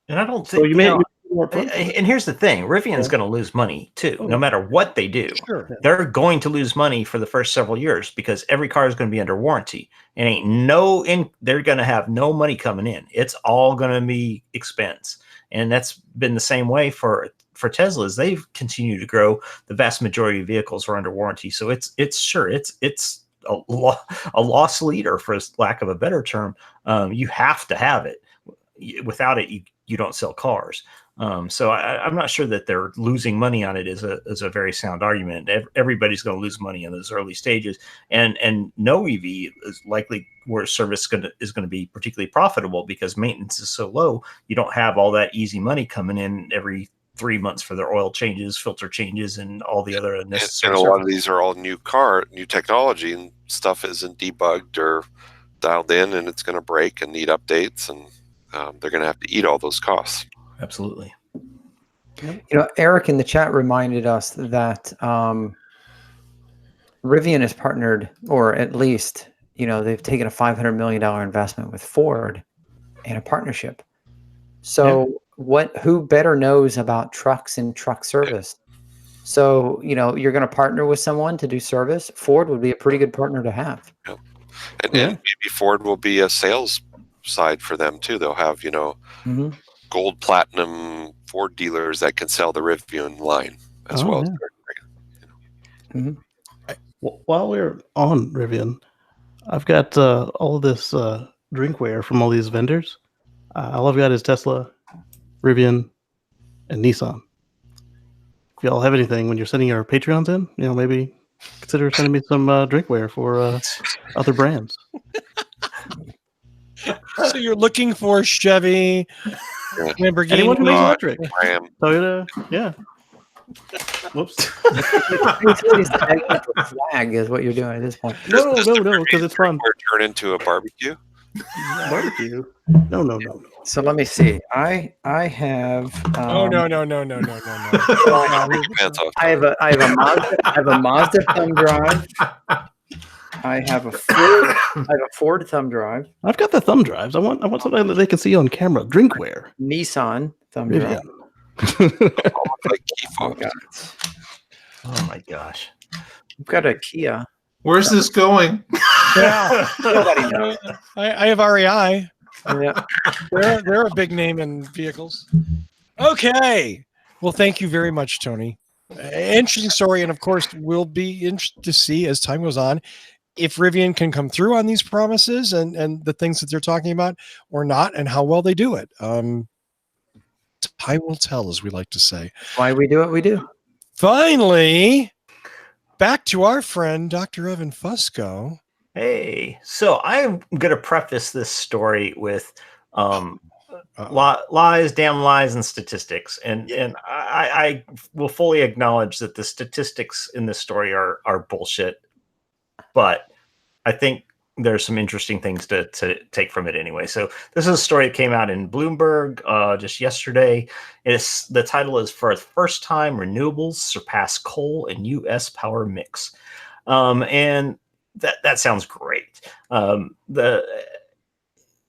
And I don't think and here's the thing, Rivian's going to lose money too, no matter what they do. Sure. They're going to lose money for the first several years because every car is going to be under warranty and they're going to have no money coming in. It's all going to be expense. And that's been the same way for Teslas. They've continued to grow. The vast majority of vehicles are under warranty. So it's a loss leader, for lack of a better term. You have to have it. Without it, you don't sell cars. So I'm not sure that they're losing money on it is a very sound argument. Everybody's going to lose money in those early stages, and no EV is likely where service is going to be particularly profitable because maintenance is so low. You don't have all that easy money coming in every 3 months for their oil changes, filter changes, and all the other necessary. And a lot of these are all new technology, and stuff isn't debugged or dialed in, and it's going to break and need updates, and they're going to have to eat all those costs. Absolutely. You know, Eric in the chat reminded us that Rivian has partnered, or at least, they've taken a $500 million investment with Ford in a partnership. So who better knows about trucks and truck service? So, you're going to partner with someone to do service. Ford would be a pretty good partner to have. Yeah. And maybe Ford will be a sales side for them too. They'll have, gold, platinum Ford dealers that can sell the Rivian line as well. Yeah. While we're on Rivian, I've got all of this drinkware from all these vendors. All I've got is Tesla, Rivian, and Nissan. If y'all have anything when you're sending your Patreons in, maybe consider sending me some drinkware for other brands. So you're looking for Chevy, Lamborghini, anyone who makes electric, Ram. Toyota, yeah. Whoops. Flag is what you're doing at this point. No, because it's fun. Turn into a barbecue. Barbecue. No. So let me see. I have. No. I have a Mazda thumb drive. I have a Ford thumb drive. I've got the thumb drives. I want something that they can see on camera. Drinkware. Nissan thumb drive. Oh my gosh. I've got a Kia. Where's this going? Yeah. Nobody knows. I have REI. Yeah. They're a big name in vehicles. Okay. Well, thank you very much, Tony. Interesting story, and of course, we'll be interested to see as time goes on if Rivian can come through on these promises and the things that they're talking about or not, and how well they do it. Time will tell, as we like to say. Why we do what we do. Finally, back to our friend, Dr. Evan Fusco. Hey, so I'm going to preface this story with lies, damn lies, and statistics. And I will fully acknowledge that the statistics in this story are bullshit. But I think there's some interesting things to take from it anyway. So this is a story that came out in Bloomberg just yesterday. The title is "For the First Time, Renewables Surpass Coal in U.S. Power Mix," and that sounds great. And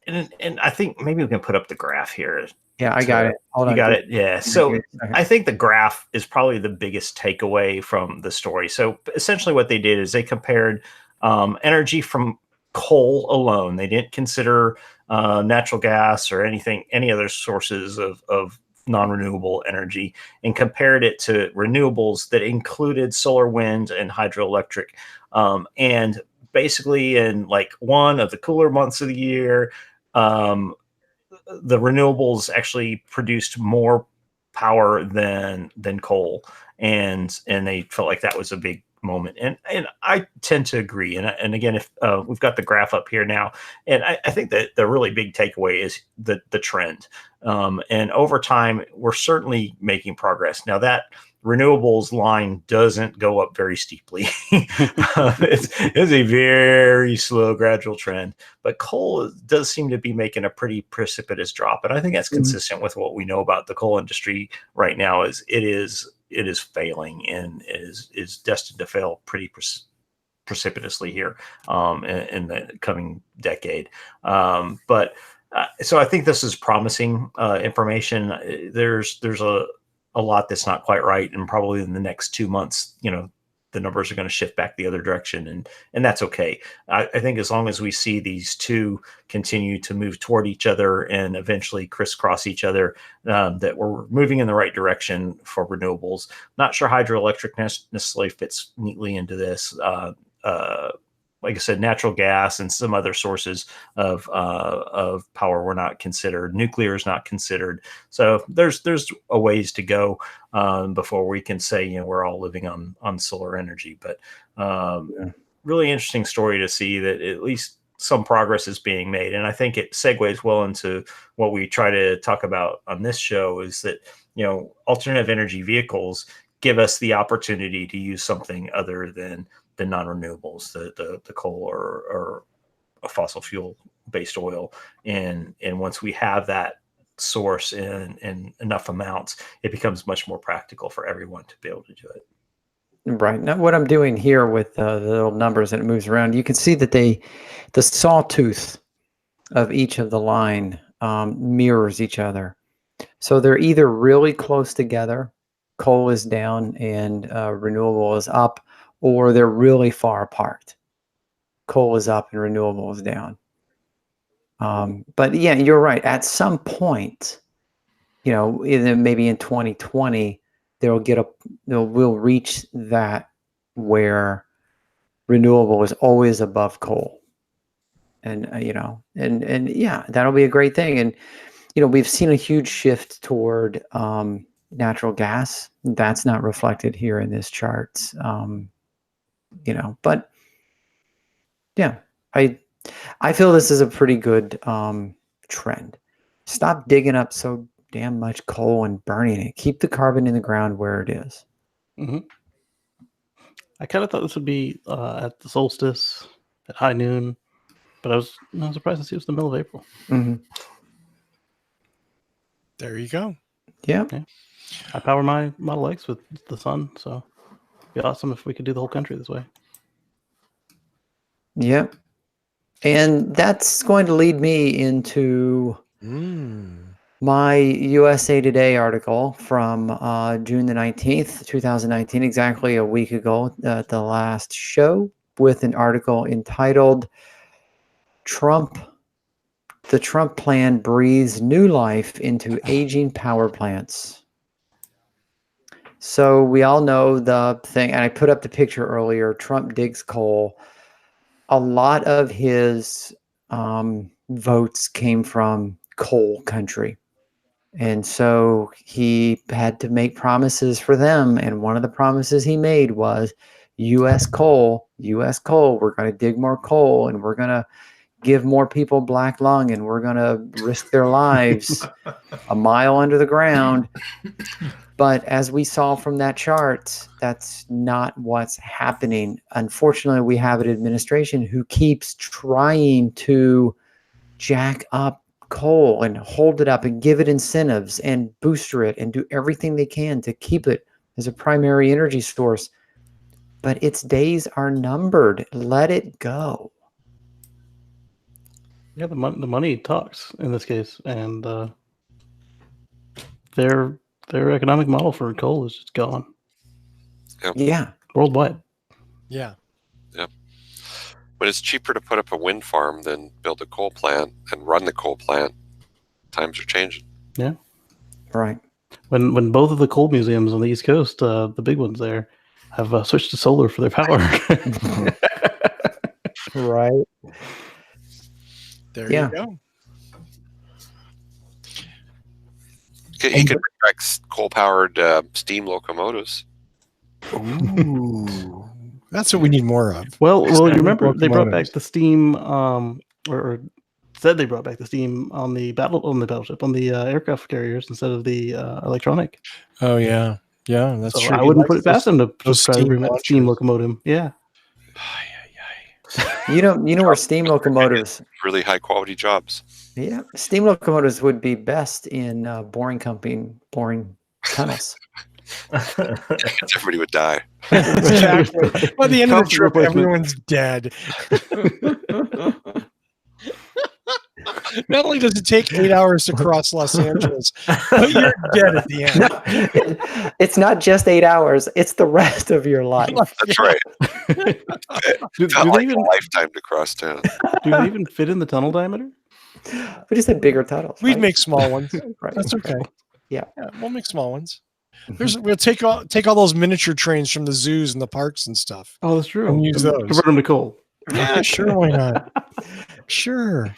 I think maybe we can put up the graph here. Yeah, I got it. Hold on. You got it. Yeah. So I think the graph is probably the biggest takeaway from the story. So essentially what they did is they compared energy from coal alone. They didn't consider natural gas or any other sources of non-renewable energy, and compared it to renewables that included solar, wind, and hydroelectric. And basically in like one of the cooler months of the year, the renewables actually produced more power than coal, and they felt like that was a big moment. And I tend to agree. And again, if we've got the graph up here now, and I think that the really big takeaway is the trend. And over time, we're certainly making progress. Now that renewables line doesn't go up very steeply. It's a very slow, gradual trend. But coal does seem to be making a pretty precipitous drop, and I think that's consistent with what we know about the coal industry right now. Is it is failing, and is destined to fail pretty precipitously here in the coming decade. So I think this is promising information. There's a lot that's not quite right, and probably in the next 2 months, the numbers are going to shift back the other direction, and that's okay. I think as long as we see these two continue to move toward each other and eventually crisscross each other, that we're moving in the right direction for renewables. Not sure hydroelectric necessarily fits neatly into this. Like I said, natural gas and some other sources of power were not considered. Nuclear is not considered. So there's a ways to go before we can say we're all living on solar energy. But really interesting story to see that at least some progress is being made. And I think it segues well into what we try to talk about on this show, is that alternative energy vehicles give us the opportunity to use something other than the non-renewables, the coal or a fossil fuel based oil. And once we have that source in enough amounts, it becomes much more practical for everyone to be able to do it. Right. Now, what I'm doing here with the little numbers and it moves around, you can see that the sawtooth of each of the line mirrors each other. So they're either really close together, coal is down and renewable is up, or they're really far apart. Coal is up and renewable is down. But yeah, you're right. At some point, maybe in 2020, we'll reach that where renewable is always above coal. And yeah, that'll be a great thing. And we've seen a huge shift toward natural gas. That's not reflected here in this chart. But yeah, I feel this is a pretty good trend. Stop digging up so damn much coal and burning it. Keep the carbon in the ground where it is. Mm-hmm. I kind of thought this would be at the solstice at high noon, but I was surprised to see it was the middle of April. Mm-hmm. There you go. Yeah. I power my Model X with the sun, so it'd be awesome if we could do the whole country this way. Yep. And that's going to lead me into my USA Today article from June the 19th, 2019, exactly a week ago at the last show, with an article entitled The Trump Plan Breathes New Life into Aging Power Plants. So we all know the thing, and I put up the picture earlier, Trump digs coal. A lot of his votes came from coal country. And so he had to make promises for them. And one of the promises he made was U.S. coal, we're going to dig more coal and we're going to give more people black lung, and we're going to risk their lives a mile under the ground. But as we saw from that chart, that's not what's happening. Unfortunately, we have an administration who keeps trying to jack up coal and hold it up and give it incentives and booster it and do everything they can to keep it as a primary energy source. But its days are numbered. Let it go. Yeah, the money talks in this case, and their economic model for coal is just gone. Yep. Yeah. Worldwide. Yeah. Yep. But it's cheaper to put up a wind farm than build a coal plant and run the coal plant. Times are changing. Yeah. Right. When both of the coal museums on the East Coast, the big ones there, have switched to solar for their power. Right. There Yeah. you go. He could bring back coal-powered steam locomotives. Ooh. That's what we need more of. Well, you Steam remember they brought back locomotives. the steam, or said they brought back the steam on the battleship, on the aircraft carriers instead of the electronic. Oh yeah. Yeah, that's So true. I He wouldn't likes put it past them to those try to steam bring back the steam launchers. locomotive. Yeah. Ay, ay, ay. You know where steam locomotives, Really high-quality jobs. yeah, steam locomotives would be best in boring tunnels. Everybody would die. Exactly. By the end of the Constant trip, replacement. everyone's dead. Not only does it take 8 hours to cross Los Angeles, but you're dead at the end. No, it's not just 8 hours; it's the rest of your life. That's right. Do Felt they like even a lifetime to cross town. fit in the tunnel diameter? We just had bigger tunnels. We'd right? make small ones. Right. That's okay. Yeah. We'll make small ones. We'll take all those miniature trains from the zoos and the parks and stuff. Oh, that's true. And use those. Convert them to coal. Yeah, sure. Why not? Sure.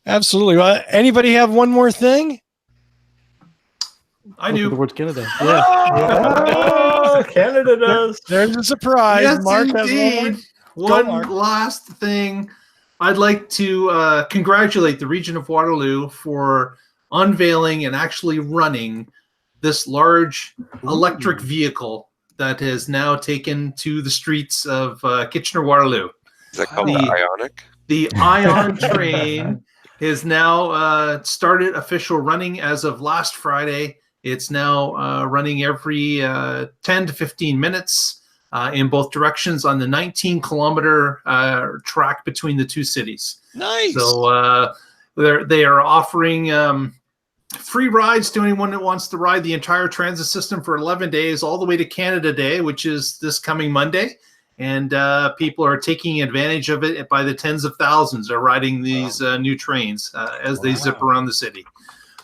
Absolutely. Anybody have one more thing? I Look at the do. words Canada. Yeah. Oh, Canada does. There's a surprise. Yes, Mark has indeed. Mark. One last thing. I'd like to congratulate the region of Waterloo for unveiling and actually running this large electric vehicle that has now taken to the streets of Kitchener-Waterloo. Is that called the Ionic? The Ion train is now started official running as of last Friday. It's now running every 10 to 15 minutes in both directions on the 19-kilometer track between the two cities. Nice. So they are offering free rides to anyone that wants to ride the entire transit system for 11 days, all the way to Canada Day, which is this coming Monday. And people are taking advantage of it by the tens of thousands are riding these new trains as they zip around the city.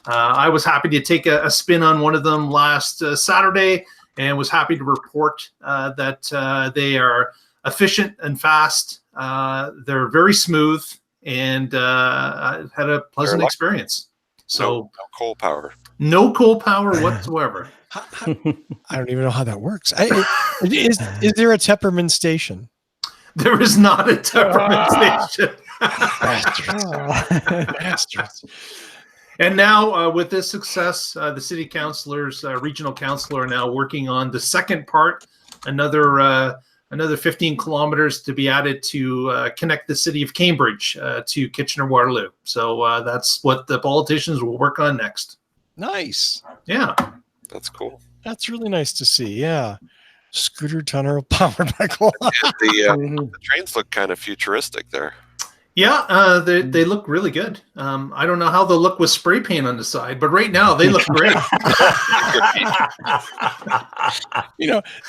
I was happy to take a spin on one of them last Saturday and was happy to report that they are efficient and fast. They're very smooth and I had a pleasant experience. So no coal power. No coal power whatsoever. I don't even know how that works. Is there a Tepperman station? There is not a Tepperman station. Bastards. And now, with this success, the city councilors, regional councilor, are now working on the second part, another 15 kilometers to be added to connect the city of Cambridge to Kitchener-Waterloo. So that's what the politicians will work on next. Nice. Yeah. That's cool. That's really nice to see. Yeah. Scooter tunnel powered by coal. The trains look kind of futuristic there. Yeah, they look really good. I don't know how they'll look with spray paint on the side, but right now they look great.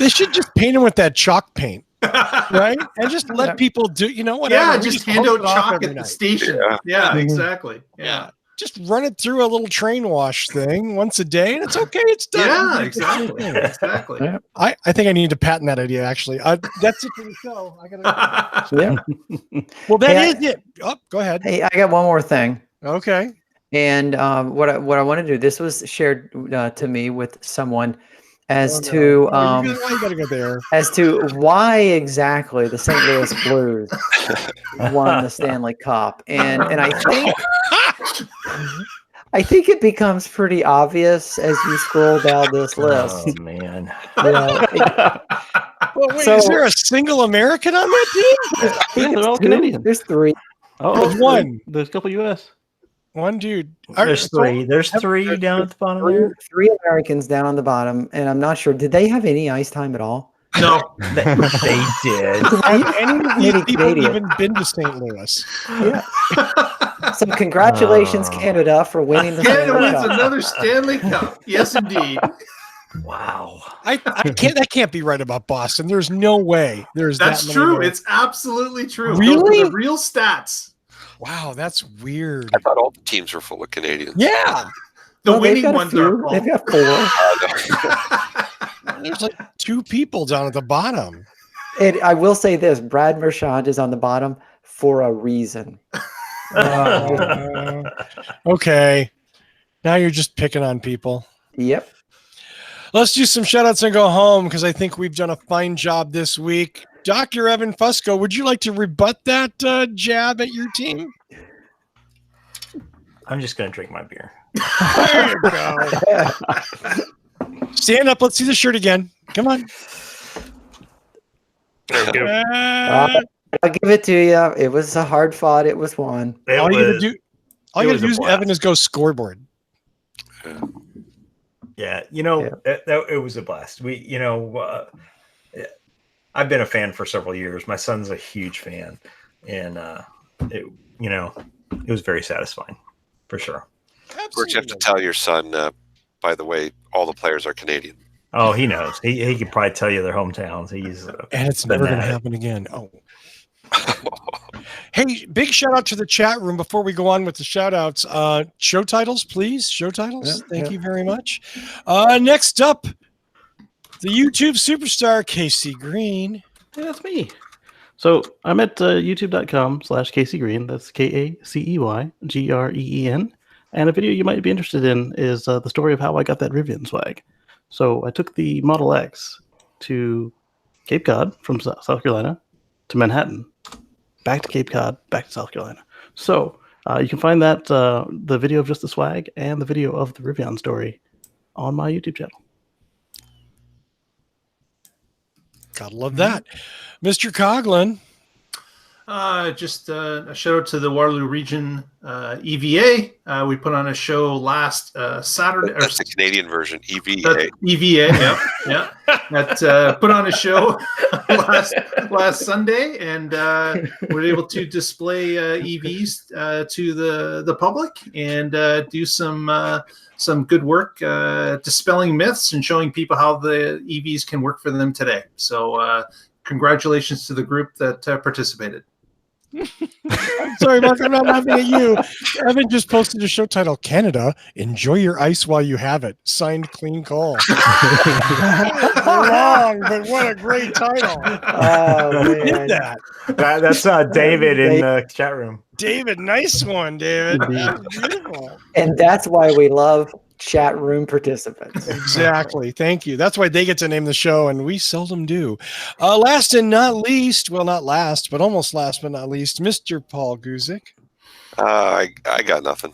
They should just paint them with that chalk paint, right? And just let people do, whatever. Yeah, We just hand post out it off chalk every at the night. station. Yeah, exactly. Yeah. Just run it through a little train wash thing once a day, and it's okay. It's done. Yeah, exactly. Exactly. I think I need to patent that idea. Actually, that's it for the show. I gotta. Yeah. Well, that is it. Oh, go ahead. Hey, I got one more thing. Okay. And what I want to do, this was shared to me with someone. as Oh, no. to Oh, you gotta go there. as to why exactly the St. Louis Blues won the Stanley Cup, and I think it becomes pretty obvious as you scroll down this list. Oh man. You know, Well, wait, So- is there a single American on that team? I think Yeah, they're all it's two. Canadian. There's three. There's one. There's a couple U.S. One dude. There's three. There's three down at the bottom there. Three Americans down on the bottom, and I'm not sure. Did they have any ice time at all? No. They did. Have any of these Maybe people Canadian. even been to St. Louis? Yeah. So congratulations, Oh. Canada, for winning the Canada Stanley wins Cup. another Stanley Cup. Yes, indeed. Wow. I can't. That can't be right about Boston. There's no way. There's That's that many true. more. It's absolutely true. Really? Those are the real stats. Wow, that's weird. I thought all the teams were full of Canadians. Yeah, The Well, they've winning got a ones few. are They've got four. there's like two people down at the bottom. And I will say this: Brad Marchand is on the bottom for a reason. Okay, now you're just picking on people. Yep. Let's do some shout outs and go home because I think we've done a fine job this week. Dr. Evan Fusco, would you like to rebut that jab at your team? I'm just gonna drink my beer. There you go. Stand up. Let's see the shirt again. Come on. I'll give it to you. It was a hard fought. It was won. All you gotta do, all you it gotta do was is a blast. Evan is go scoreboard. Yeah, it was a blast. I've been a fan for several years. My son's a huge fan, and it was very satisfying, for sure. Of course, you have to tell your son, by the way, all the players are Canadian. Oh, he knows. He could probably tell you their hometowns. He's And it's never going to happen again. Oh. Hey, big shout out to the chat room before we go on with the shout outs. Show titles, please. Show titles. Yeah, Thank you very much. Next up, the YouTube superstar, Casey Green. Yeah, that's me. So I'm at youtube.com/Casey Green. That's KACEYGREEN. And a video you might be interested in is the story of how I got that Rivian swag. So I took the Model X to Cape Cod from South Carolina to Manhattan, back to Cape Cod, back to South Carolina. So you can find that the video of just the swag and the video of the Rivian story on my YouTube channel. Gotta love that. Mr. Coughlin. Just a shout out to the Waterloo Region EVA. We put on a show last Saturday. That's the Canadian version, EVA. EVA, yeah. That put on a show last Sunday, and we're able to display EVs to the public and do some good work dispelling myths and showing people how the EVs can work for them today. So congratulations to the group that participated. I'm sorry, Mark, I'm not laughing at you. Evan just posted a show title, Canada, Enjoy Your Ice While You Have It. Signed Clean Cole. Wrong, but what a great title. Oh, Who man. did that? That's David in the chat room. David, nice one, David. That's beautiful. And that's why we love chat room participants. Exactly. Thank you. That's why they get to name the show, and we seldom do. Last and not least, well, not last, but almost last but not least, Mr. Paul Guzik. I got nothing.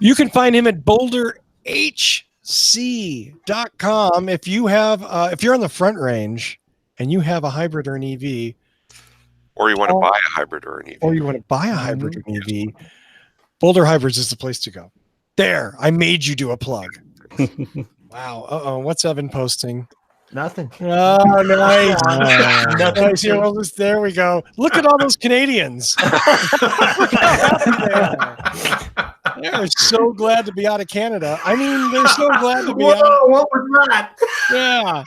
You can find him at boulderhc.com. If you have, if you're on the Front Range and you have a hybrid or an EV, Or you want to buy a hybrid or an EV. or you want to buy a hybrid or an EV, Boulder Hybrids is the place to go. There, I made you do a plug. Wow. What's Evan posting? Nothing. Oh, nice. Nothing. Nice. Here, well, there we go. Look at all those Canadians. They're so glad to be out of Canada. I mean, they're so glad to be out. Whoa, what was that? Yeah.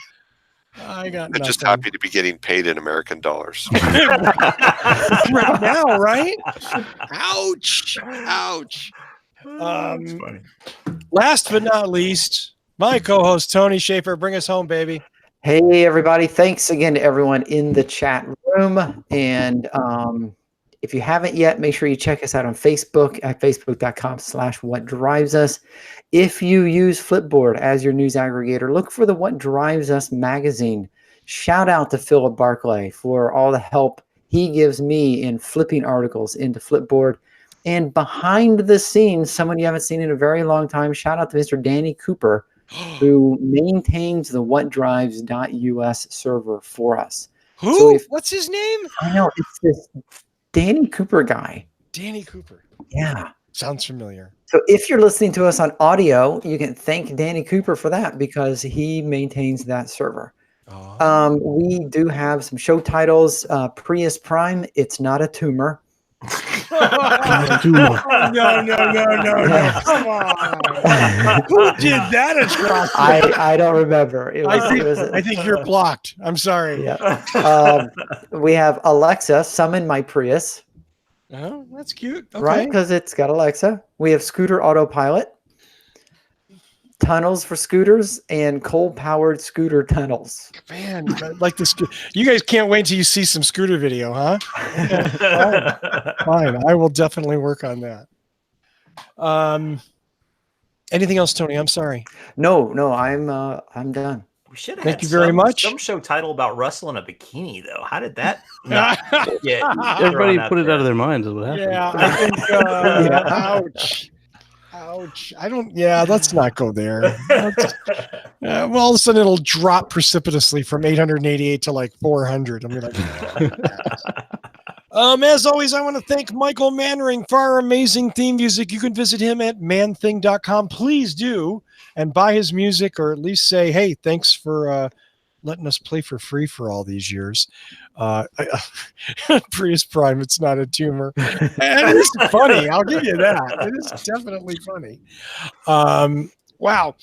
I got I'm just nothing. happy to be getting paid in American dollars. Right now, right? Ouch. Ouch. It's funny. Last but not least, my co-host Tony Schaefer. Bring us home, baby. Hey, everybody. Thanks again to everyone in the chat room. And If you haven't yet, make sure you check us out on Facebook at facebook.com/whatdrivesus. If you use Flipboard as your news aggregator, look for the What Drives Us magazine. Shout out to Philip Barclay for all the help he gives me in flipping articles into Flipboard. And behind the scenes, someone you haven't seen in a very long time, shout out to Mr. Danny Cooper, who maintains the whatdrives.us server for us. Who? What's his name? I know, it's this Danny Cooper guy. Danny Cooper. Yeah. Sounds familiar. So if you're listening to us on audio, you can thank Danny Cooper for that because he maintains that server. Oh. We do have some show titles. Prius Prime, It's Not a Tumor. No. Come on. Who did that atrocity? I don't remember. I think you're blocked. I'm sorry. Yeah. We have Alexa, Summon My Prius. Oh, that's cute. Okay. Right, because it's got Alexa. We have Scooter Autopilot, tunnels for scooters, and coal-powered scooter tunnels. Man, like this. You guys can't wait till you see some scooter video, huh? Fine. I will definitely work on that. Anything else, Tony? I'm sorry. No, I'm done. We should have. Thank you very much. Some show title about Russell in a bikini, though. How did that? Everybody put it out of their minds. Is what happened. Yeah, I think. Ouch. I don't. Yeah, let's not go there. Well, all of a sudden it'll drop precipitously from 888 to like 400. I'm like. As always, I want to thank Michael Mannering for our amazing theme music. You can visit him at manthing.com. Please do and buy his music, or at least say, hey, thanks for letting us play for free for all these years. Prius Prime, It's Not a Tumor. And it is funny. I'll give you that. It is definitely funny. Wow.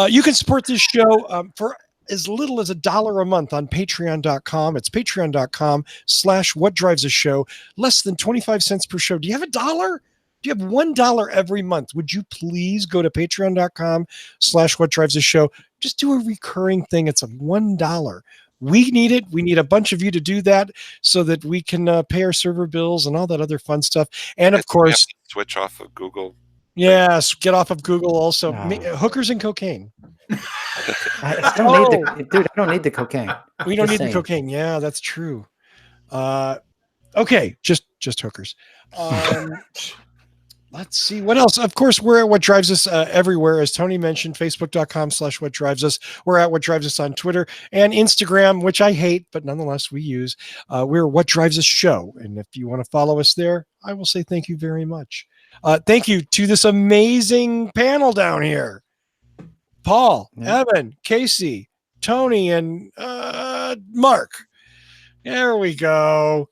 You can support this show for as little as $1 a month on patreon.com. It's patreon.com/whatdrivesaShow. Less than 25 cents per show. Do you have $1? Do you have $1 every month? Would you please go to patreon.com/whatdrivesaShow? Just do a recurring thing. It's a $1. We need it. We need a bunch of you to do that so that we can pay our server bills and all that other fun stuff. And of course, switch off of Google. Yes, get off of Google also. Hookers and cocaine. I don't need the cocaine. We don't need the cocaine. Yeah, that's true. Okay, just hookers. Let's see what else. Of course, we're at What Drives Us everywhere, as Tony mentioned. Facebook.com/What Drives Us. We're at What Drives Us on Twitter and Instagram, which I hate, but nonetheless we use. We're What Drives Us Show, and if you want to follow us there, I will say thank you very much. Thank you to this amazing panel down here. Paul, Evan, Casey, Tony, and Mark. There we go.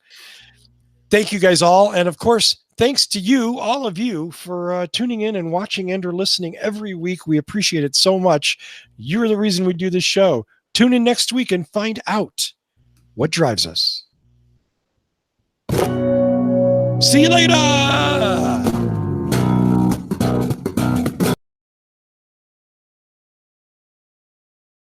Thank you guys all. And of course, thanks to you, all of you, for tuning in and watching and or listening every week. We appreciate it so much. You're the reason we do this show. Tune in next week and find out what drives us. See you later.